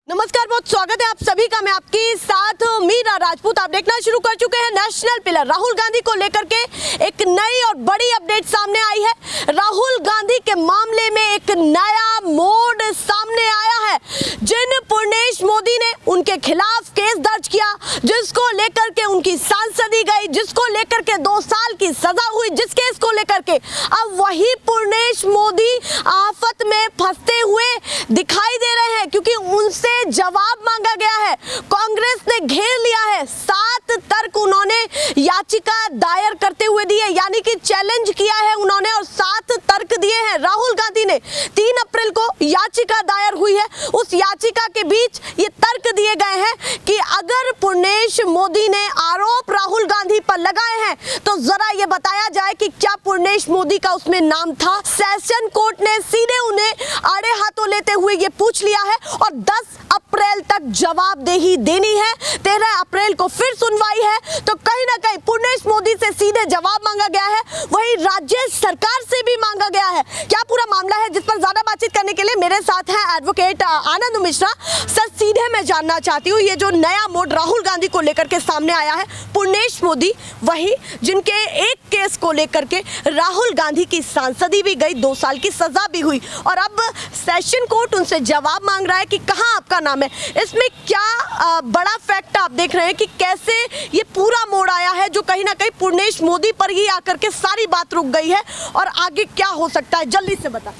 नमस्कार, बहुत स्वागत है आप सभी का। मैं आपके साथ मीरा राजपूत। आप देखना शुरू कर चुके हैं नेशनल पिलर। राहुल गांधी को लेकर के एक नई और बड़ी अपडेट सामने आई है। राहुल गांधी के मामले में एक नया मोड़ सामने आया है। जिन पूर्णेश मोदी ने उनके खिलाफ केस दर्ज किया, जिसको लेकर के उनकी सांसदी गई, जिसको लेकर के 2 साल की सजा हुई, जिस केस को लेकर के अब वही पूर्णेश मोदी आफत में फंसते हुए दिखाई दे रहे हैं, क्योंकि उनसे जवाब मांगा गया है। कांग्रेस ने घेर लिया है। 7 तर्क उन्होंने याचिका दायर करते हुए दी है, यानी कि चैलेंज किया है उन्होंने और 7 तर्क दिए हैं राहुल गांधी ने। 3 अप्रैल को याचिका दायर हुई है। उस याचिका के बीच ये तर्क दिए गए हैं कि अगर पूर्णेश मोदी ने आरोप राहुल गांधी पर लगाए हैं तो जरा ये बताया जाए कि क्या पूर्णेश मोदी का उसमें नाम था। सेशन कोर्ट ने सीधे उन्हें आड़े हाथों लेते हुए ये पूछ लिया है और 10 अप्रैल तक जवाबदेही देनी है। 13 अप्रैल को फिर सुनवाई है। तो कहीं ना कहीं पूर्णेश मोदी से सीधे जवाब मांगा गया है, वही राज्य सरकार से भी मांगा गया है। क्या पूरा मामला है, जिस पर ज्यादा बातचीत करने के लिए मेरे साथ हैं एडवोकेट आनंद मिश्रा। सर, सीधे मैं जानना चाहती हूँ, ये जो नया मोड़ राहुल गांधी को लेकर के सामने आया है, पूर्णेश मोदी वही जिनके एक केस को लेकर के राहुल गांधी की सांसदी भी गई, 2 साल की सजा भी हुई और अब सेशन कोर्ट उनसे जवाब मांग रहा है कि कहां आपका नाम है। इसमें क्या बड़ा फैक्ट आप देख रहे हैं कि कैसे ये पूरा मोड़ आया है, जो कहीं ना कहीं पूर्णेश मोदी पर ही आकर के सारी बात रुक गई है और आगे क्या हो सकता है, जल्दी से बता।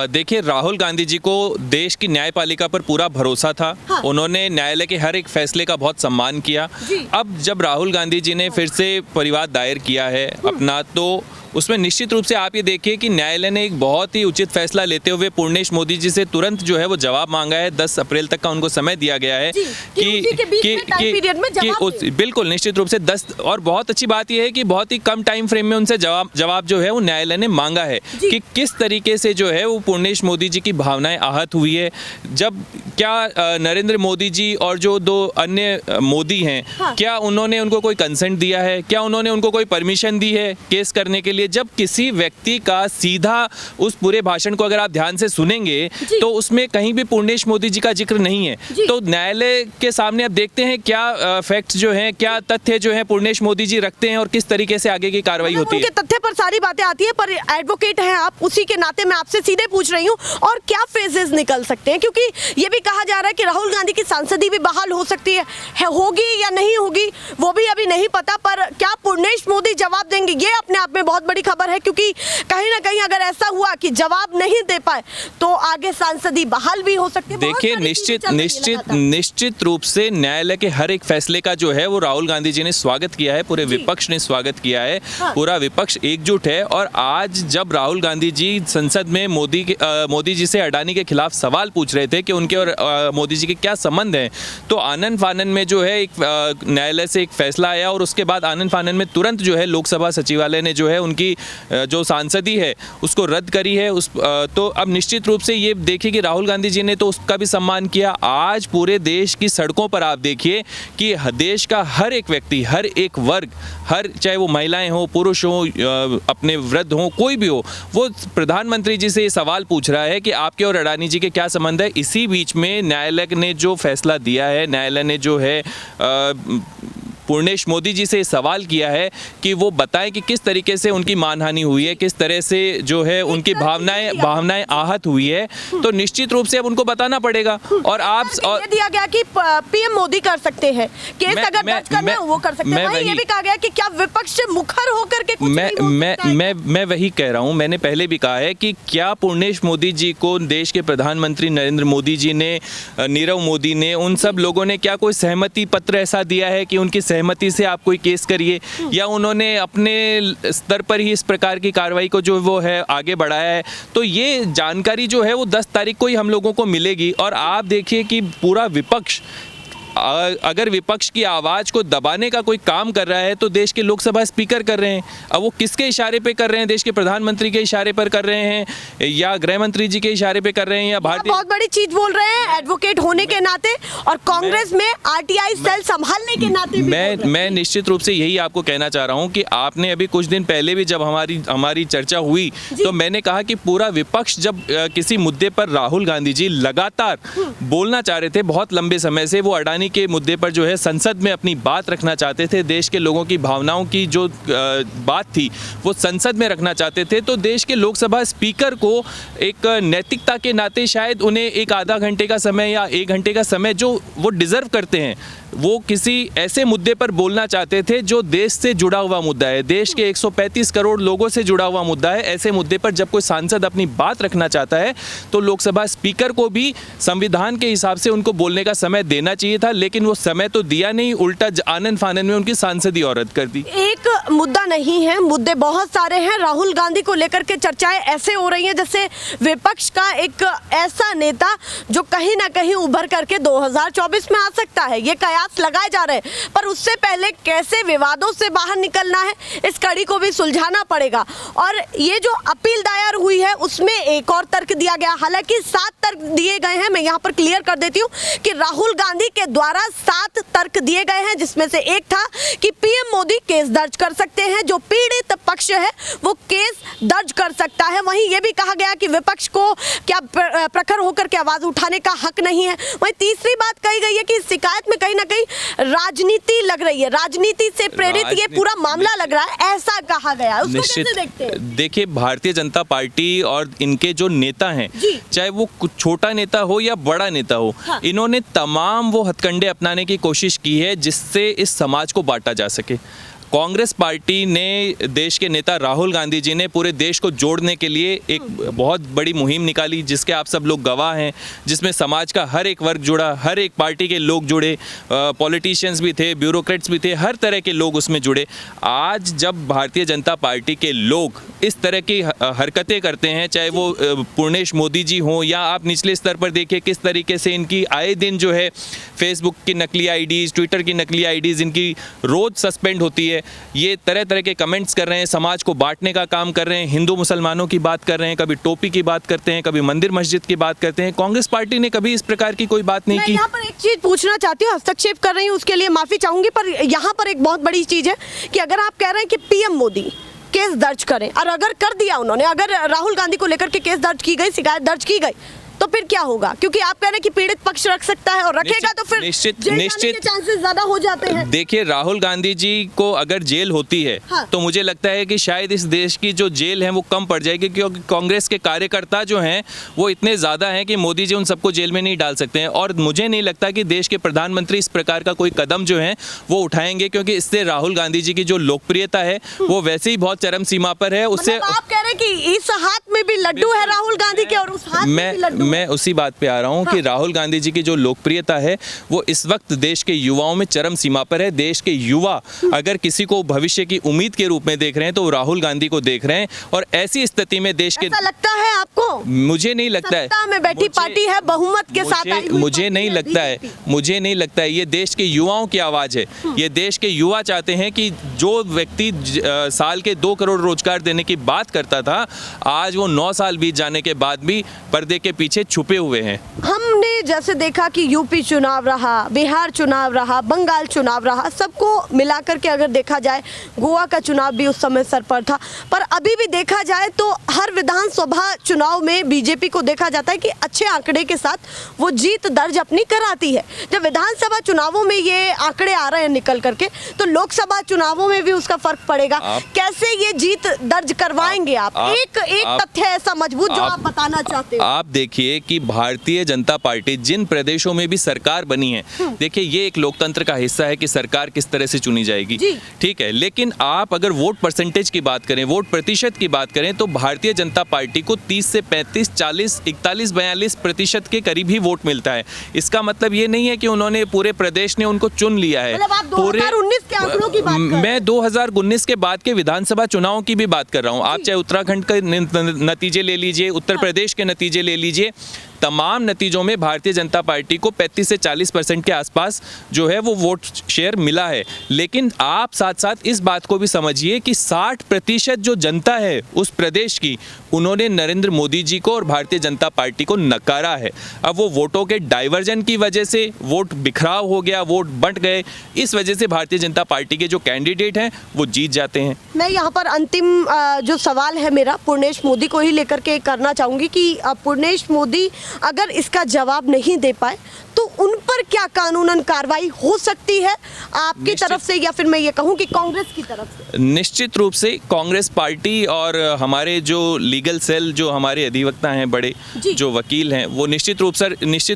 देखिए, राहुल गांधी जी को देश की न्यायपालिका पर पूरा भरोसा था। हाँ। उन्होंने न्यायालय के हर एक फैसले का बहुत सम्मान किया। अब जब राहुल गांधी जी ने फिर से परिवाद दायर किया है अपना, तो उसमें निश्चित रूप से आप ये देखिए कि न्यायालय ने एक बहुत ही उचित फैसला लेते हुए पूर्णेश मोदी जी से तुरंत जो है वो जवाब मांगा है। 10 अप्रैल तक का उनको समय दिया गया है कि बिल्कुल निश्चित रूप से 10। और बहुत अच्छी बात यह है कि बहुत ही कम टाइम फ्रेम में उनसे जवाब जो है वो न्यायालय ने मांगा है कि किस तरीके से जो है वो पूर्णेश मोदी जी की भावनाएं आहत हुई है। जब क्या नरेंद्र मोदी जी और जो 2 अन्य मोदी हैं, हाँ। क्या उन्होंने उनको कोई कंसेंट दिया है, क्या उन्होंने उनको कोई परमिशन दी है केस करने के लिए। जब किसी व्यक्ति का सीधा उस पूरे भाषण को अगर आप ध्यान से सुनेंगे तो उसमें कहीं भी पूर्णेश मोदी जी का जिक्र नहीं है। तो न्यायालय के सामने अब देखते हैं क्या फैक्ट्स जो हैं, क्या तथ्य जो हैं पूर्णेश मोदी जी रखते हैं और किस तरीके से आगे की कार्रवाई होती है। उनके तथ्य पर सारी बातें आती है, पर एडवोकेट हैं आप, उसी के नाते मैं आपसे सीधे पूछ रही हूँ और क्या फेजेस निकल सकते हैं, क्योंकि ये भी कहा जा रहा है कि राहुल गांधी की सांसदी भी बहाल हो सकती है, होगी या नहीं होगी वो भी अभी नहीं पता। पर क्या पूर्णेश मोदी जवाब देंगे, ये अपने आप में बहुत बड़ी खबर है, क्योंकि कहीं ना कहीं अगर ऐसा हुआ कि जवाब नहीं दे पाए तो आगे सांसदी बहाल भी हो सकती है। देखिए, निश्चित रूप से न्यायालय के हर एक फैसले का जो है वो राहुल गांधी जी ने स्वागत किया है, पूरे विपक्ष ने स्वागत किया है। हाँ। पूरा विपक्ष एकजुट है। और आज जब राहुल गांधी जी संसद में मोदी जी से अडानी के खिलाफ सवाल पूछ रहे थे कि उनके और मोदी जी के क्या संबंध हैं, तो आनन फानन में जो है एक न्यायालय से एक फैसला आया और उसके बाद आनन फानन में तुरंत जो है लोकसभा सचिवालय ने जो है उनकी जो सांसदी है उसको रद्द करी है। तो अब निश्चित रूप से ये देखिए कि राहुल गांधी जी ने तो उसका भी सम्मान किया। आज पूरे देश की सड़कों पर आप देखिए कि देश का हर एक व्यक्ति, हर एक वर्ग, चाहे वो महिलाएं हो, पुरुष हो, अपने वृद्ध हो, कोई भी हो, वो प्रधानमंत्री जी से ये सवाल पूछ रहा है कि आपके और अडानी जी के क्या संबंध है। इसी बीच में न्यायालय ने जो फैसला दिया है, न्यायालय ने जो है पूर्णेश मोदी जी से सवाल किया है कि वो बताएं कि किस तरीके से उनकी मानहानि हुई है, किस तरह से जो है उनकी भावनाएं आहत हुई है। तो निश्चित रूप से अब उनको बताना पड़ेगा। और आप ये दिया गया कि पीएम मोदी कर सकते हैं केस, अगर दर्ज करना है वो कर सकते हैं। ये भी कहा गया कि क्या विपक्ष से मुखर होकर के मैं वही कह रहा हूं, मैंने पहले भी कहा है कि क्या पूर्णेश मोदी जी को देश के प्रधानमंत्री नरेंद्र मोदी जी ने, नीरव मोदी ने, उन सब लोगों ने क्या कोई सहमति पत्र ऐसा दिया है कि उनकी सहमति से आप कोई केस करिए, या उन्होंने अपने स्तर पर ही इस प्रकार की कार्रवाई को जो वो है आगे बढ़ाया है। तो ये जानकारी जो है वो 10 तारीख को ही हम लोगों को मिलेगी। और आप देखिए कि पूरा विपक्ष अगर विपक्ष की आवाज़ को दबाने का कोई काम कर रहा है तो देश के लोकसभा स्पीकर कर रहे हैं। अब वो किसके इशारे पे कर रहे हैं? देश के प्रधानमंत्री के इशारे पर कर रहे हैं या गृह मंत्री जी के इशारे पे कर रहे हैं या भारतीय? बहुत बड़ी चीज बोल रहे हैं एडवोकेट होने के नाते और कांग्रेस में आरटीआई सेल संभालने के नाते भी मैं निश्चित रूप से यही आपको कहना चाह रहा हूं कि आपने अभी कुछ दिन पहले भी जब हमारी चर्चा हुई तो मैंने कहा कि पूरा विपक्ष जब किसी मुद्दे पर राहुल गांधी जी लगातार बोलना चाह रहे थे, बहुत लंबे समय से वो अडानी के मुद्दे पर जो है संसद में अपनी बात रखना चाहते थे, देश के लोगों की भावनाओं की जो बात थी वो संसद में रखना चाहते थे, तो देश के लोकसभा स्पीकर को एक नैतिकता के नाते शायद उन्हें एक आधा घंटे का समय या 1 घंटे का समय जो वो डिजर्व करते हैं, वो किसी ऐसे मुद्दे पर बोलना चाहते थे जो देश से जुड़ा हुआ मुद्दा है, देश के 135 करोड़ लोगों से जुड़ा हुआ मुद्दा है। ऐसे मुद्दे पर जब कोई सांसद अपनी बात रखना चाहता है तो लोकसभा स्पीकर को भी संविधान के हिसाब से उनको बोलने का समय देना चाहिए था, लेकिन वो समय तो दिया नहीं, उल्टा आनन फानन में उनकी सांसदी और रद्द कर दी। एक मुद्दा नहीं है, मुद्दे बहुत सारे हैं। राहुल गांधी को लेकर के चर्चाएं ऐसे हो रही हैं जैसे विपक्ष का एक ऐसा नेता जो कहीं ना कहीं उभर करके 2024 में आ सकता है, ये कयास लगाए जा रहे हैं। पर उससे पहले कैसे विवादों से बाहर निकलना है, इस कड़ी को भी सुलझाना पड़ेगा। और ये जो अपील दायर हुई है उसमें एक और तर्क दिया गया, हालांकि 7 तर्क दिए गए हैं। मैं यहाँ पर क्लियर कर देती हूँ कि राहुल गांधी के द्वारा 7 तर्क दिए गए हैं, जिसमें से एक था कि पीएम मोदी केस दर्ज कर सकते हैं, जो पीड़ित पक्ष है वो केस दर्ज कर सकता है। वहीं ये भी कहा गया कि विपक्ष को क्या प्रखर होकर के आवाज उठाने का हक नहीं है। वहीं तीसरी बात कही गई है कि शिकायत में कहीं ना कहीं राजनीति लग रही है, राजनीति से प्रेरित ये पूरा मामला लग रहा है, ऐसा कहा गया। उसको कैसे देखते हैं? देखिए, भारतीय जनता पार्टी और इनके जो नेता हैं, चाहे वो छोटा नेता हो या बड़ा नेता हो, हाँ। इन्होंने तमाम वो हथकंडे अपनाने की कोशिश की है जिससे इस समाज को बांटा जा सके। कांग्रेस पार्टी ने, देश के नेता राहुल गांधी जी ने पूरे देश को जोड़ने के लिए एक बहुत बड़ी मुहिम निकाली, जिसके आप सब लोग गवाह हैं, जिसमें समाज का हर एक वर्ग जुड़ा, हर एक पार्टी के लोग जुड़े, पॉलिटिशियंस भी थे, ब्यूरोक्रेट्स भी थे, हर तरह के लोग उसमें जुड़े। आज जब भारतीय जनता पार्टी के लोग इस तरह की हरकतें करते हैं, चाहे वो पूर्णेश मोदी जी हों या आप निचले स्तर पर देखिए किस तरीके से इनकी आए दिन जो है फेसबुक की नकली आईडीज़, ट्विटर की नकली आईडीज़ इनकी रोज़ सस्पेंड होती है। ये तरह तरह के कमेंट्स कर रहे हैं, समाज को बांटने का काम कर रहे हैं, हिंदू मुसलमानों की बात कर रहे हैं, कभी टोपी की बात करते हैं, कभी मंदिर मस्जिद की बात करते हैं। कांग्रेस पार्टी ने कभी इस प्रकार की कोई बात नहीं की। मैं यहाँ पर एक चीज पूछना चाहती हूँ, हस्तक्षेप कर रही हूँ उसके लिए माफी चाहूंगी, पर यहाँ पर एक बहुत बड़ी चीज है कि अगर आप कह रहे हैं कि पीएम मोदी केस दर्ज करें, और अगर कर दिया उन्होंने, अगर राहुल गांधी को लेकर के केस दर्ज की गई, शिकायत दर्ज की गई, तो फिर क्या होगा? क्योंकि आप कह रहे हैं कि पीड़ित पक्ष रख सकता है और रखेगा तो फिर निश्चित के चांसेस ज्यादा हो जाते हैं। देखिए, राहुल गांधी जी को अगर जेल होती है हाँ। तो मुझे लगता है कि शायद इस देश की जो जेल है वो कम पड़ जाएगी, क्योंकि कांग्रेस के कार्यकर्ता जो हैं वो इतने ज़्यादा हैं कि मोदी जी उन सबको जेल में नहीं डाल सकते हैं। और मुझे नहीं लगता कि देश के प्रधानमंत्री इस प्रकार का कोई कदम जो है वो उठाएंगे, क्योंकि इससे राहुल गांधी जी की जो लोकप्रियता है वो वैसे ही बहुत चरम सीमा पर है। उससे आप कह रहे हैं कि इस हाथ में भी लड्डू है राहुल गांधी के और उस हाथ में भी लड्डू। मैं उसी बात पे आ रहा हूं कि राहुल गांधी जी की जो लोकप्रियता है वो इस वक्त देश के युवाओं में चरम सीमा पर है। देश के युवा अगर किसी को भविष्य की उम्मीद के रूप में देख रहे हैं तो राहुल गांधी को देख रहे हैं, और ऐसी स्थिति में देश के, ऐसा लगता है आपको? मुझे नहीं लगता है। सत्ता में बैठी पार्टी है, बहुमत के साथ आई हुई मुझे नहीं लगता है, मुझे नहीं लगता है। ये देश के युवाओं की आवाज है। ये देश के युवा चाहते हैं कि जो व्यक्ति साल के 2 करोड़ रोजगार देने की बात करता था, आज वो 9 साल बीत जाने के बाद भी पर्दे के पीछे छुपे हुए हैं। हमने जैसे देखा कि यूपी चुनाव रहा, बिहार चुनाव रहा, बंगाल चुनाव रहा, सबको मिलाकर के अगर देखा जाए, गोवा का चुनाव भी उस समय सर पर था, पर अभी भी देखा जाए तो हर विधानसभा चुनाव में बीजेपी को देखा जाता है कि अच्छे आंकड़े के साथ वो जीत दर्ज अपनी कराती है। जब विधानसभा चुनावों में ये आंकड़े आ रहे हैं निकल करके, तो लोकसभा चुनावों में भी उसका फर्क पड़ेगा। कैसे ये जीत दर्ज करवाएंगे आप? एक तथ्य ऐसा मजबूत जो आप बताना चाहते हो। आप देखिए कि भारतीय जनता पार्टी जिन प्रदेशों में भी सरकार बनी है, देखिए ये एक लोकतंत्र का हिस्सा है कि सरकार किस तरह से चुनी जाएगी, ठीक है, लेकिन आप अगर वोट परसेंटेज की बात करें, वोट प्रतिशत की बात करें, तो भारतीय जनता पार्टी को 30 से 35, 40, 41, 42% के करीब ही वोट मिलता है। इसका मतलब ये नहीं है कि उन्होंने पूरे प्रदेश ने उनको चुन लिया है। मतलब आप 2019 के आंकड़ों की बात कर रहे हैं? मैं 2019 के बाद के विधानसभा चुनावों की भी बात कर रहा हूँ। आप चाहे उत्तराखंड के नतीजे ले लीजिए, उत्तर प्रदेश के नतीजे ले लीजिए, तमाम नतीजों में भारतीय जनता पार्टी को 35 से 40% के आसपास जो है वो वोट शेयर मिला है। लेकिन आप साथ साथ इस बात को भी समझिए कि 60% जो जनता है उस प्रदेश की, उन्होंने नरेंद्र मोदी जी को और भारतीय जनता पार्टी को नकारा है। अब वो वोटों के डाइवर्जन की वजह से वोट बिखराव हो गया, वोट बंट गए, इस वजह से भारतीय जनता पार्टी के जो कैंडिडेट हैं वो जीत जाते हैं। मैं यहाँ पर अंतिम जो सवाल है मेरा पूर्णेश मोदी को ही लेकर के करना चाहूँगी कि पूर्णेश मोदी अगर इसका जवाब नहीं दे पाए तो उन पर क्या कानूनन कार्रवाई हो सकती है आपकी तरफ से, या फिर मैं ये कहूँ कि कांग्रेस की तरफ से? निश्चित रूप से कांग्रेस पार्टी और हमारे जो लीगल सेल, जो हमारे अधिवक्ता हैं, बड़े जो वकील हैं, वो निश्चित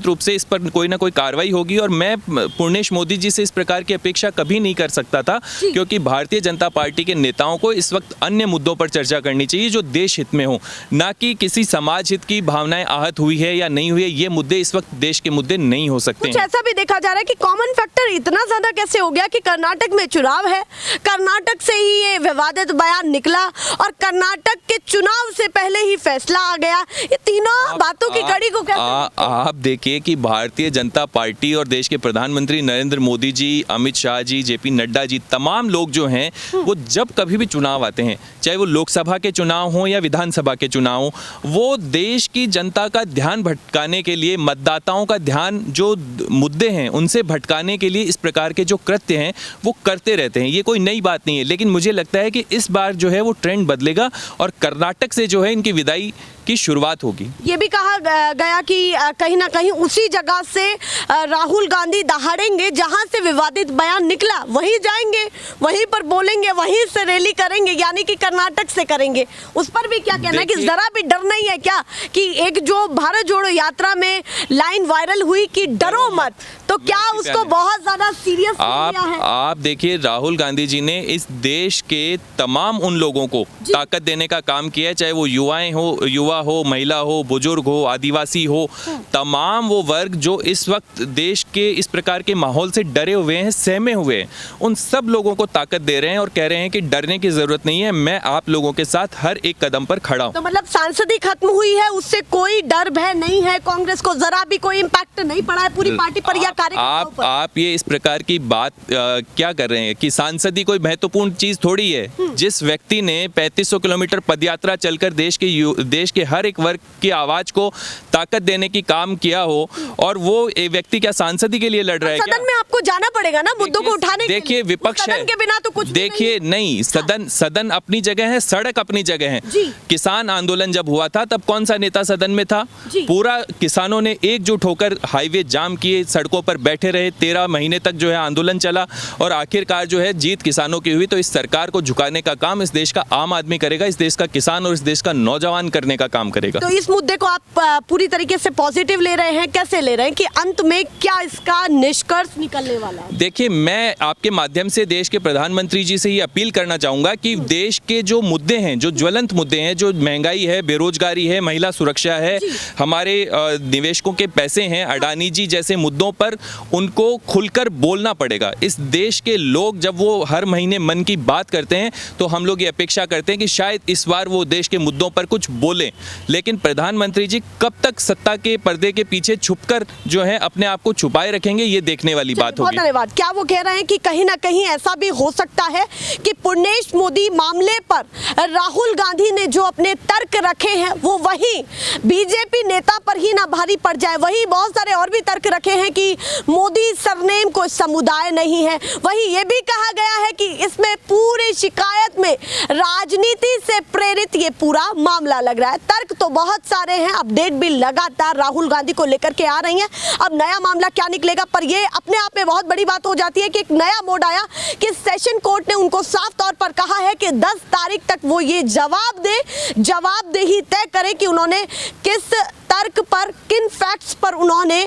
रूप से इस पर कोई ना कोई कार्रवाई होगी। और मैं पूर्णेश मोदी जी से इस प्रकार की अपेक्षा कभी नहीं कर सकता था, क्योंकि भारतीय जनता पार्टी के नेताओं को इस वक्त अन्य मुद्दों पर चर्चा करनी चाहिए जो देश हित में हो, ना कि किसी समाज हित की भावनाएं आहत हुई है या नहीं हुई है। ये मुद्दे इस वक्त देश के मुद्दे नहीं हो सकते। कुछ ऐसा भी देखा जा रहा है कि कॉमन फैक्टर इतना ज्यादा कैसे हो गया कि कर्नाटक में चुनाव है, कर्नाटक से ही ये विवादित बयान निकला और कर्नाटक के चुनाव से पहले ही फैसला आ गया। ये तीनों बातों की कड़ी को कैसे आप देखिए कि भारतीय जनता पार्टी और देश के प्रधानमंत्री नरेंद्र मोदी जी, अमित शाह जी, जेपी नड्डा जी, तमाम लोग जो हैं वो जब कभी भी चुनाव आते हैं, चाहे वो लोकसभा के चुनाव हो या विधानसभा के चुनाव हो, वो देश की जनता का ध्यान भटकाने के लिए, मतदाताओं का ध्यान जो मुद्दे हैं उनसे भटकाने के लिए इस प्रकार के जो कृत्य हैं वो करते रहते हैं। ये कोई नई बात नहीं है, लेकिन मुझे लगता है कि इस बार जो है वो ट्रेंड बदलेगा और कर्नाटक से जो है इनकी विदाई की शुरुआत होगी। ये भी कहा गया कि कहीं ना कहीं उसी जगह से राहुल गांधी दहाड़ेंगे जहां से विवादित बयान निकला, वहीं जाएंगे, वहीं पर बोलेंगे, वहीं से रैली करेंगे, यानी कि कर्नाटक से करेंगे। उस पर भी क्या कहना है कि जरा भी डर नहीं है क्या कि एक जो भारत जोड़ो यात्रा में लाइन वायरल हुई कि डरो मत, तो क्या उसको बहुत ज्यादा सीरियस लिया है? आप देखिए, राहुल गांधी जी ने इस देश के तमाम उन लोगों को ताकत देने का काम किया है, चाहे वो युवा हो, महिला हो, बुजुर्ग हो, आदिवासी हो, तमाम वो वर्ग जो इस वक्त देश के इस प्रकार के माहौल से डरे हुए हैं, सहमे हुए हैं, उन सब लोगों को ताकत दे रहे हैं और कह रहे हैं कि डरने की जरूरत नहीं है, मैं आप लोगों के साथ हर एक कदम पर खड़ा हूं। तो मतलब सांसदी खत्म हुई है, उससे कोई डर भय नहीं है, कांग्रेस को जरा भी कोई इम्पैक्ट नहीं पड़ा है पूरी पार्टी पर या कार्यकर्ताओं पर? आप ये इस प्रकार की बात क्या कर रहे हैं कि सांसदी कोई महत्वपूर्ण चीज थोड़ी है। जिस व्यक्ति ने 3500 किलोमीटर पदयात्रा चलकर देश के हर एक वर्ग की आवाज को ताकत देने की काम किया हो, और वो व्यक्ति क्या सांसदी के लिए लड़ रहा है? सदन में आपको जाना पड़ेगा ना मुद्दों को उठाने के लिए। देखिए, विपक्ष है, के बिना तो कुछ देखिए नहीं, सदन अपनी जगह है, सड़क अपनी जगह है। किसान आंदोलन जब हुआ था तब कौन सा नेता सदन में था? पूरा किसानों ने एकजुट होकर हाईवे जाम किए, सड़कों पर बैठे रहे, 13 महीने तक जो है आंदोलन चला और आखिरकार जो है जीत किसानों की हुई। तो इस सरकार को झुकाने का काम इस देश का आम आदमी करेगा, इस देश का किसान और इस देश का नौजवान करने का काम करेगा। तो इस मुद्दे को आप पूरी तरीके से पॉजिटिव ले रहे हैं, कैसे ले रहे हैं कि अंत में क्या इसका निष्कर्ष निकलने वाला है? देखिए, मैं आपके माध्यम से देश के प्रधानमंत्री जी से ये अपील करना चाहूंगा कि देश के जो मुद्दे हैं, जो ज्वलंत मुद्दे हैं, जो महंगाई है, बेरोजगारी है, महिला सुरक्षा है, हमारे निवेशकों के पैसे हैं, अडानी जी जैसे मुद्दों पर उनको खुलकर बोलना पड़ेगा। इस देश के लोग जब वो हर महीने मन की बात करते हैं तो हम लोग ये अपेक्षा करते हैं कि शायद इस बार वो देश के मुद्दों पर कुछ बोलें। लेकिन प्रधानमंत्री जी कब तक सत्ता के पर्दे के पीछे छुपकर जो है अपने आप को छुपाए रखेंगे, ये देखने वाली बात होगी। धन्यवाद। क्या वो कह रहे हैं कि कहीं ना कहीं ऐसा भी हो सकता है कि पूर्णेश मोदी मामले पर राहुल गांधी ने जो अपने तर्क रखे हैं वो वही बीजेपी नेता पर ही ना भारी पड़ जाए? वही बहुत सारे और भी तर्क रखे हैं कि मोदी सरनेम कोई समुदाय नहीं है। वही ये भी कहा गया है कि इसमें पूरी शिकायत में राजनीति से प्रेरित ये पूरा मामला लग रहा है। तर्क तो बहुत सारे हैं, अपडेट भी लगातार राहुल गांधी को लेकर के आ रही हैं। अब नया मामला क्या निकलेगा, पर ये अपने आप में बहुत बड़ी बात हो जाती है कि एक नया मोड आया कि सेशन कोर्ट ने उनको साफ तौर पर कहा है कि 10 तारीख तक वो ये जवाबदेही तय करे कि उन्होंने किस तर्क पर, किन फैक्ट्स पर उन्होंने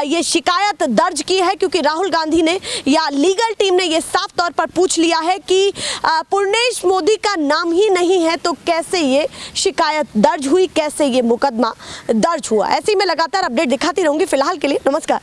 ये शिकायत दर्ज की है। क्योंकि राहुल गांधी ने या लीगल टीम ने ये साफ तौर पर पूछ लिया है कि पूर्णेश मोदी का नाम ही नहीं है तो कैसे ये शिकायत दर्ज हुई, कैसे ये मुकदमा दर्ज हुआ। ऐसे ही मैं लगातार अपडेट दिखाती रहूंगी। फिलहाल के लिए नमस्कार।